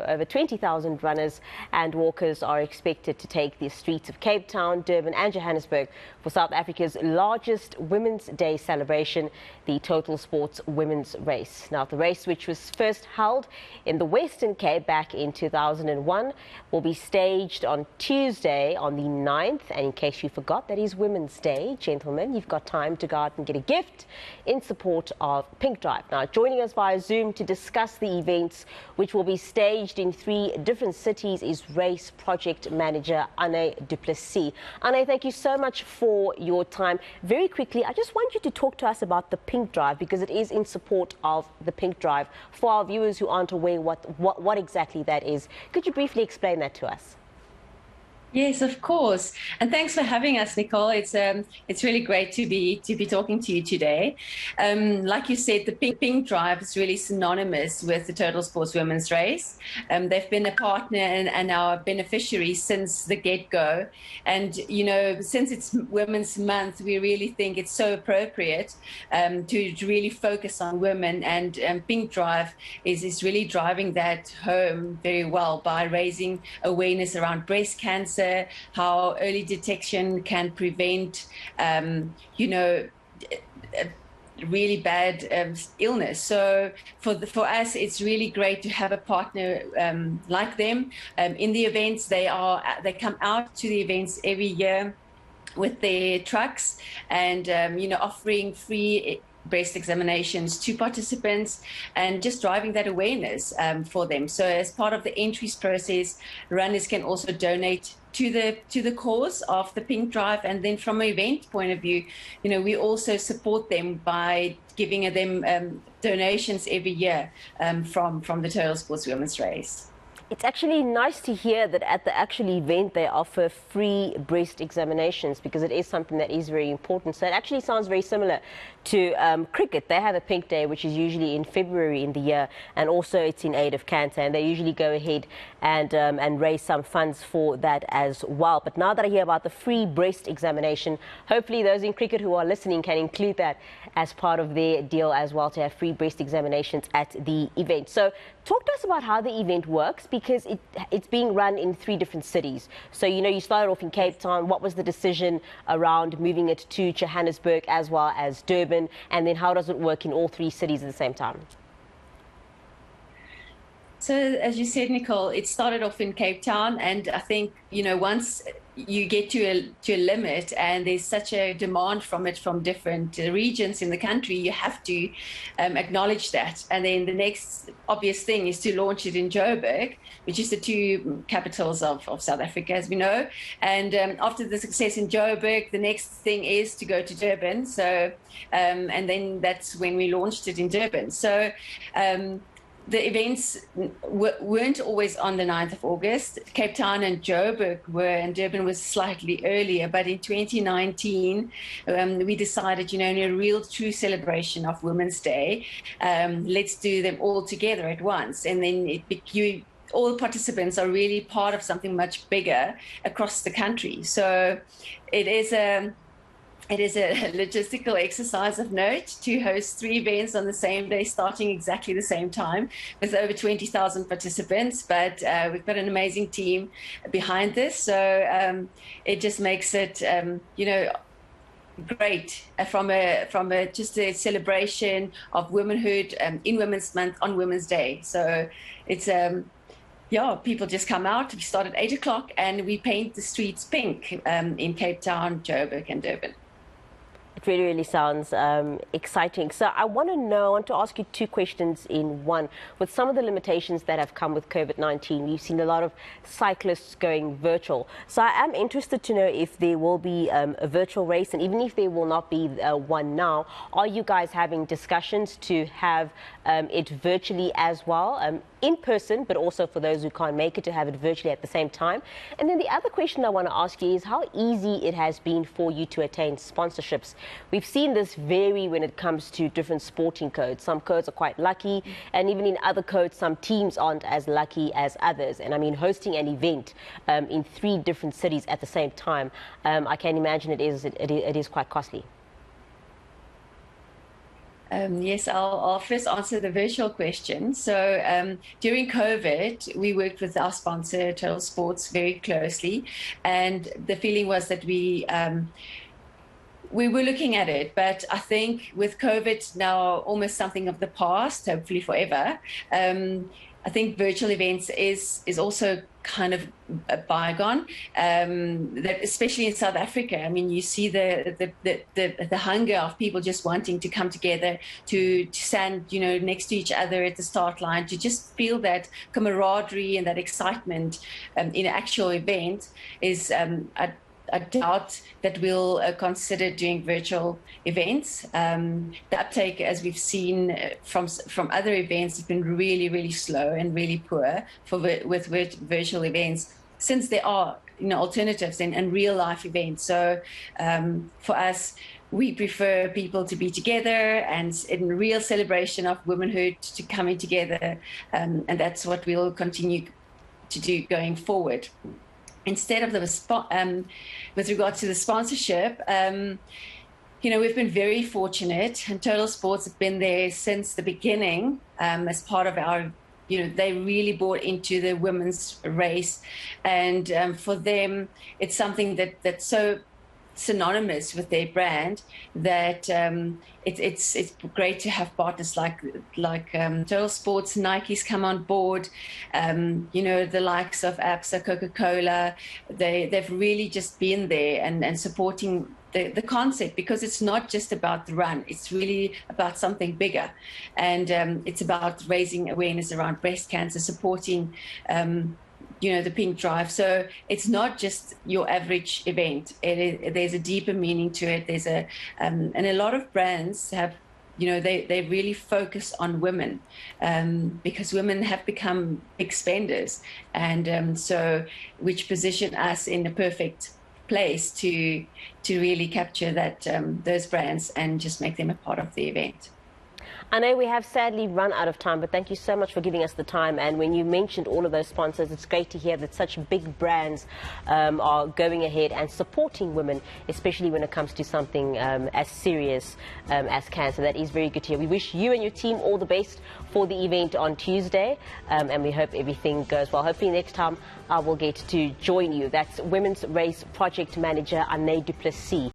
over 20,000 runners and walkers are expected to take the streets of Cape Town, Durban and Johannesburg for South Africa's largest Women's Day celebration, the Totalsports Women's Race. Now, the race, which was first held in the Western Cape back in 2001, will be staged on Tuesday on the 9th. And in case you forgot, that is Women's Day. Gentlemen, you've got time to go out and get a gift in support of PinkDrive. Now, joining us via Zoom to discuss the events, which will be staged in 3 different cities, is race project manager Agné du Plessis. Agné, thank you so much for your time. Very quickly, I just want you to talk to us about the PinkDrive, because it is in support of the PinkDrive. For our viewers who aren't aware what exactly that is, could you briefly explain that to us? Yes, of course. And thanks for having us, Nicole. It's really great to be talking to you today. Like you said, the PinkDrive is really synonymous with the Totalsports Women's Race. They've been a partner and our beneficiary since the get-go. And, you know, since it's Women's Month, we really think it's so appropriate to really focus on women. And PinkDrive is really driving that home very well by raising awareness around breast cancer, how early detection can prevent, really bad illness. So for us, it's really great to have a partner like them. In the events, they come out to the events every year with their trucks and offering free breast examinations to participants and just driving that awareness for them. So as part of the entries process, runners can also donate to the cause of the PinkDrive. And then from an event point of view, we also support them by giving them donations every year from the Totalsports Women's Race. It's actually nice to hear that at the actual event they offer free breast examinations, because it is something that is very important. So it actually sounds very similar to cricket. They have a Pink Day, which is usually in February in the year, and also it's in aid of cancer, and they usually go ahead and raise some funds for that as well. But now that I hear about the free breast examination, hopefully those in cricket who are listening can include that as part of their deal as well, to have free breast examinations at the event. So talk to us about how the event works, because it's being run in 3 different cities. So, you started off in Cape Town. What was the decision around moving it to Johannesburg as well as Durban? And then how does it work in all 3 cities at the same time? So, as you said, Nicole, it started off in Cape Town. And I think, once you get to a limit and there's such a demand from different regions in the country, you have to acknowledge that. And then the next obvious thing is to launch it in Joburg, which is the 2 capitals of South Africa, as we know. And after the success in Joburg, the next thing is to go to Durban. So, and then that's when we launched it in Durban. So, the events weren't always on the 9th of August. Cape Town and Joburg were, and Durban was slightly earlier. But in 2019, we decided, in a real true celebration of Women's Day, let's do them all together at once. And then all participants are really part of something much bigger across the country. So it is a logistical exercise of note to host 3 events on the same day, starting exactly the same time, with over 20,000 participants. But we've got an amazing team behind this, so it just makes it, great from just a celebration of womanhood in Women's Month on Women's Day. So it's people just come out. We start at 8 o'clock and we paint the streets pink in Cape Town, Joburg and Durban. It really, really sounds exciting. So I want to ask you 2 questions in one. With some of the limitations that have come with COVID-19, we've seen a lot of cyclists going virtual. So I am interested to know if there will be a virtual race, and even if there will not be one now, are you guys having discussions to have it virtually as well? In person, but also for those who can't make it, to have it virtually at the same time. And then the other question I want to ask you is how easy it has been for you to attain sponsorships. We've seen this vary when it comes to different sporting codes. Some codes are quite lucky, and even in other codes, some teams aren't as lucky as others. And I mean, hosting an event in 3 different cities at the same time, I can imagine it is quite costly. Yes, I'll first answer the virtual question. So during COVID, we worked with our sponsor, Totalsports, very closely, and the feeling was that we were looking at it, but I think with COVID now almost something of the past, hopefully forever. I think virtual events is also kind of a bygone. That especially in South Africa, I mean, you see the hunger of people just wanting to come together to stand, next to each other at the start line, to just feel that camaraderie and that excitement in an actual event is. I doubt that we'll consider doing virtual events. The uptake, as we've seen from other events, has been really, really slow and really poor with virtual events, since there are alternatives and real life events. So for us, we prefer people to be together and in real celebration of womanhood to coming together, and that's what we'll continue to do going forward. Instead of with regard to the sponsorship, we've been very fortunate, and Totalsports have been there since the beginning as part of our, they really bought into the women's race, and for them, it's something that's so synonymous with their brand that it's great to have partners like Totalsports. Nike's come on board, the likes of ABSA, Coca-Cola. They've really just been there and supporting the concept, because it's not just about the run, it's really about something bigger, and it's about raising awareness around breast cancer, supporting the PinkDrive. So it's not just your average event. There's a deeper meaning to it. There's and a lot of brands have, they really focus on women, because women have become big spenders, and so which position us in the perfect place to really capture that those brands and just make them a part of the event. I know we have sadly run out of time, but thank you so much for giving us the time. And when you mentioned all of those sponsors, it's great to hear that such big brands are going ahead and supporting women, especially when it comes to something as serious as cancer. That is very good to hear. We wish you and your team all the best for the event on Tuesday, and we hope everything goes well. Hopefully next time I will get to join you. That's Women's Race Project Manager Agné du Plessis.